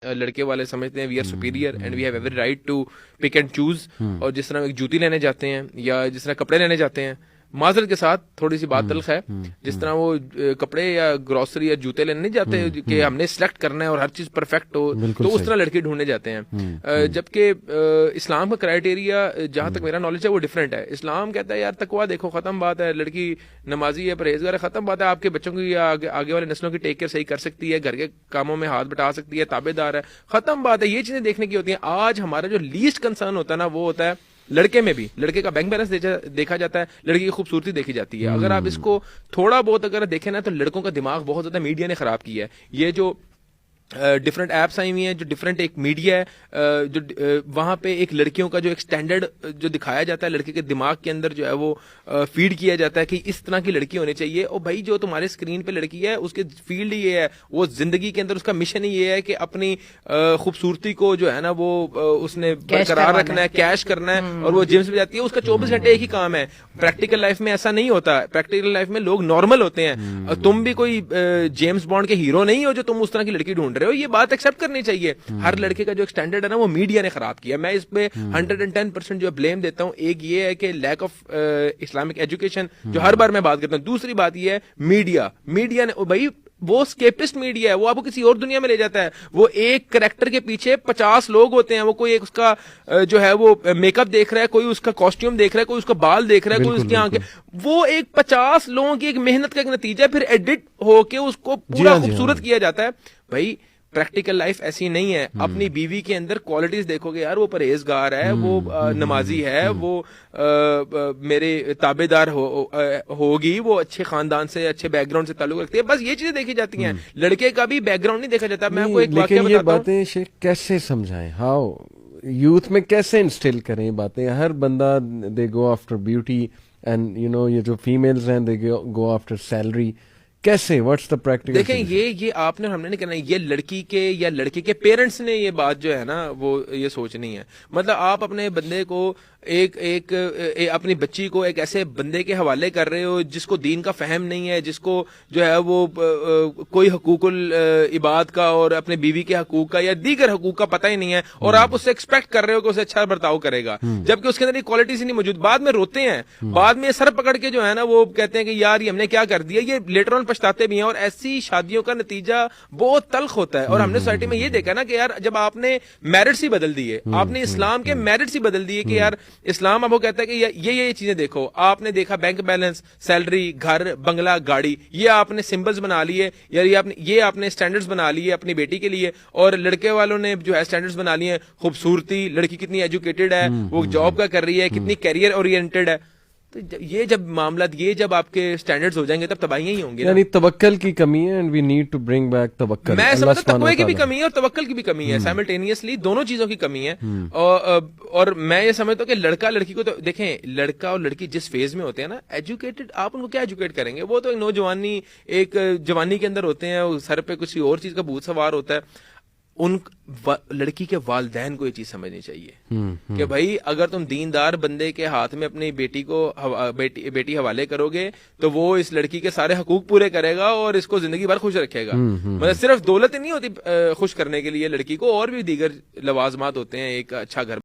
لڑکے والے سمجھتے ہیں we are superior and we have every right to pick and choose. اور جس طرح ایک جوتی لینے جاتے ہیں یا جس طرح کپڑے لینے جاتے ہیں, معذرت کے ساتھ تھوڑی سی بات تلخ ہے, جس طرح وہ کپڑے یا گروسری یا جوتے لینے نہیں جاتے کہ ہم نے سلیکٹ کرنا ہے اور ہر چیز پرفیکٹ ہو, تو اس طرح لڑکے ڈھونڈنے جاتے ہیں. جبکہ اسلام کا کرائٹیریا جہاں تک میرا نالج ہے وہ ڈفرینٹ ہے. اسلام کہتا ہے یار تقویٰ دیکھو, ختم بات ہے, لڑکی نمازی ہے, پرہیزگار ہے, ختم بات ہے. آپ کے بچوں کی یا آگے والے نسلوں کی ٹیک کیئر صحیح کر سکتی ہے, گھر کے کاموں میں ہاتھ بٹا سکتی ہے, تابع دار ہے, ختم بات ہے. یہ چیزیں دیکھنے کی ہوتی ہیں. آج ہمارا جو لیسٹ کنسرن ہوتا ہے نا وہ ہوتا ہے لڑکے میں بھی. لڑکے کا بینک بیلنس دیکھا جاتا ہے, لڑکی کی خوبصورتی دیکھی جاتی ہے. اگر آپ اس کو تھوڑا بہت اگر دیکھیں نا تو لڑکوں کا دماغ بہت زیادہ میڈیا نے خراب کیا ہے. یہ جو ڈفرنٹ ایپس آئی ہوئی ہیں, جو ڈفرنٹ ایک میڈیا ہے, جو وہاں پہ ایک لڑکیوں کا جو ایک سٹینڈرڈ جو دکھایا جاتا ہے, لڑکے کے دماغ کے اندر جو ہے وہ فیڈ کیا جاتا ہے کہ اس طرح کی لڑکی ہونی چاہیے. اور بھائی جو تمہارے اسکرین پہ لڑکی ہے اس کے فیلڈ یہ ہے, وہ زندگی کے اندر اس کا مشن ہی یہ ہے کہ اپنی خوبصورتی کو جو ہے نا وہ اس نے برقرار رکھنا ہے, کیش کرنا ہے. اور وہ جمس میں جاتی ہے, اس کا 24 گھنٹے ایک ہی کام ہے. پریکٹیکل لائف میں ایسا نہیں ہوتا. پریکٹیکل لائف میں لوگ نارمل ہوتے ہیں. تم بھی کوئی جیمس بانڈ کے ہیرو نہیں ہو جو تم اس طرح کی لڑکی ڈھونڈ رہے ہو. یہ بات ایکسپٹ کرنی چاہیے. ہر لڑکے کا جو ایک سٹینڈرڈ ہے نا وہ میڈیا نے خراب کیا. میں اس پہ 110% جو بلیم دیتا ہوں. ایک یہ ہے کہ لیک آف اسلامک ایجوکیشن جو ہر بار میں بات کرتا ہوں. دوسری بات یہ ہے میڈیا نے, بھائی وہ اسکیپسٹ میڈیا ہے, وہ آپ کو کسی اور دنیا میں لے جاتا ہے. وہ ایک کریکٹر کے پیچھے 50 لوگ ہوتے ہیں. وہ کوئی ایک اس کا جو ہے وہ میک اپ دیکھ رہا ہے, کوئی اس کا کاسٹیوم دیکھ رہا ہے, کوئی اس کا بال دیکھ رہا ہے, کوئی اس کی آنکھیں. وہ ایک 50 لوگوں کی ایک محنت کا ایک نتیجہ ہے, پھر ایڈٹ ہو کے اس کو پورا خوبصورت کیا جاتا ہے. بھائی پریکٹیکل لائف ایسی نہیں ہے. اپنی بیوی کے اندر کوالٹیز دیکھو گے یار, وہ پرہیزگار ہے, وہ نمازی ہے, وہ میرے تابع دار ہوگی, وہ اچھے خاندان سے اچھے بیک گراؤنڈ سے تعلق رکھتی ہے. بس یہ چیزیں دیکھی جاتی ہیں. لڑکے کا بھی بیک گراؤنڈ نہیں دیکھا جاتا. میں آپ کو ایک واقعہ بتاتا ہوں. یہ باتیں شیخ کیسے سمجھائیں, ہاؤ یوتھ میں کیسے انسٹل کریں یہ باتیں. ہر بندہ they go after beauty and you know یہ جو فیمیلز ہیں دے گو آفٹر سیلری. کیسے, واٹس دا پریکٹیکل؟ دیکھیں یہ آپ نے, ہم نے نہیں کرنا. یہ لڑکی کے یا لڑکے کے پیرنٹس نے یہ بات جو ہے نا وہ یہ سوچنی ہے. مطلب آپ اپنے بندے کو ایک اپنی بچی کو ایک ایسے بندے کے حوالے کر رہے ہو جس کو دین کا فہم نہیں ہے, جس کو جو ہے وہ کوئی حقوق العباد کا اور اپنے بیوی کے حقوق کا یا دیگر حقوق کا پتہ ہی نہیں ہے, اور آپ اس سے ایکسپیکٹ کر رہے ہو کہ اسے اچھا برتاؤ کرے گا, جبکہ اس کے اندر یہ کوالٹیز نہیں موجود. بعد میں روتے ہیں, بعد میں سر پکڑ کے جو ہے نا وہ کہتے ہیں کہ یار یہ ہم نے کیا کر دیا. یہ لیٹر آن پچھتاتے بھی ہیں. اور ایسی شادیوں کا نتیجہ بہت تلخ ہوتا ہے. اور ہم نے سوسائٹی میں یہ دیکھا نا کہ یار جب آپ نے میرٹس ہی بدل دیے, آپ نے اسلام کے میرٹس ہی بدل دیے کہ یار اسلام اب وہ کہتا ہے کہ یہ چیزیں دیکھو. آپ نے دیکھا بینک بیلنس, سیلری, گھر, بنگلہ, گاڑی, یہ آپ نے سمبلز بنا لیے, یہ آپ نے سٹینڈرڈز بنا لیے اپنی بیٹی کے لیے. اور لڑکے والوں نے جو ہے سٹینڈرڈز بنا لیے, خوبصورتی, لڑکی کتنی ایجوکیٹڈ ہے, وہ جاب کا کر رہی ہے, کتنی کیریئر اورینٹڈ ہے. تو یہ جب معاملات جب آپ کے سٹینڈرڈز ہو جائیں گے تب تباہیاں ہی ہوں گی. یعنی توکل کی کمی ہے and we need to bring back توکل. میں سمجھتا ہوں تقوی کی بھی کمی ہے اور توکل کی بھی کمی ہے, سائملٹینیسلی دونوں چیزوں کی کمی ہے. اور میں یہ سمجھتا ہوں کہ لڑکا لڑکی کو, تو دیکھیں لڑکا اور لڑکی جس فیز میں ہوتے ہیں نا ایجوکیٹڈ, آپ ان کو کیا ایجوکیٹ کریں گے. وہ تو ایک نوجوانی, ایک جوانی کے اندر ہوتے ہیں, سر پہ کچھ اور چیز کا بھوت سوار ہوتا ہے. ان لڑکی کے والدین کو یہ چیز سمجھنی چاہیے کہ بھائی اگر تم دیندار بندے کے ہاتھ میں اپنی بیٹی کو بیٹی حوالے کرو گے تو وہ اس لڑکی کے سارے حقوق پورے کرے گا اور اس کو زندگی بھر خوش رکھے گا. مطلب صرف دولت ہی نہیں ہوتی خوش کرنے کے لیے لڑکی کو, اور بھی دیگر لوازمات ہوتے ہیں ایک اچھا گھر